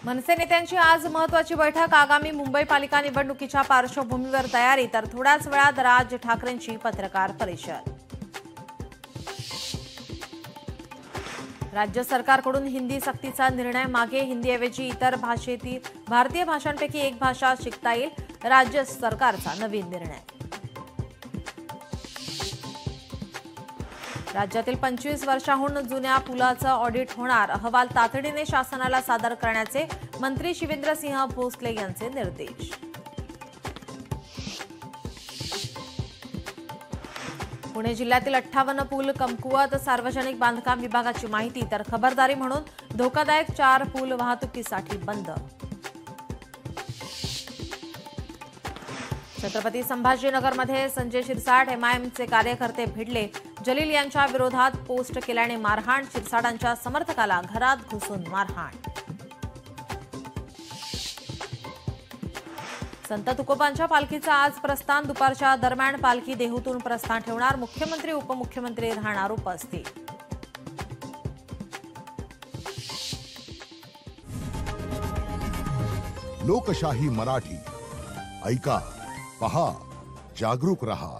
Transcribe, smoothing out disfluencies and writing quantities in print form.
मनसे नेत्यांची आज महत्त्वाची बैठक। आगामी मुंबई पालिका निवडणुकीच्या पार्श्वभूमीवर तयारी, तर थोड्याच वेळात राज ठाकरेंची पत्रकार परिषद। राज्य सरकारकडून हिंदी सक्तीचा निर्णय मागे, हिंदीऐवजी इतर भाषेतील भारतीय भाषांपैकी एक भाषा शिकता येईल, राज्य सरकारचा नवीन निर्णय। राज्यातील 25 वर्षांहून जुन्या पुलाचं ऑडिट होणार, अहवाल तातडीने शासनाला सादर करण्याचे मंत्री शिवेंद्रसिंह भोसले यांचे निर्देश। पुणे जिल्ह्यातील 58 पूल कमकुवत, सार्वजनिक बांधकाम विभागाची माहिती, तर खबरदारी म्हणून धोकादायक 4 पूल वाहतुकीसाठी बंद। छत्रपती संभाजीनगरमध्ये संजय शिरसाट एमआयएमचे कार्यकर्ते भिडले, जलील यांच्या विरोधात पोस्ट केल्याने मारहाण, शिरसाटांच्या समर्थकाला घरात घुसून मारहाण। संत तुकोबांच्या पालखीचा आज प्रस्थान, दुपारच्या दरम्यान पालखी देहूतून प्रस्थान ठेवणार, मुख्यमंत्री उपमुख्यमंत्री राहणार उपस्थित। लोकशाही मराठी ऐका, पहा, जागरूक रहा।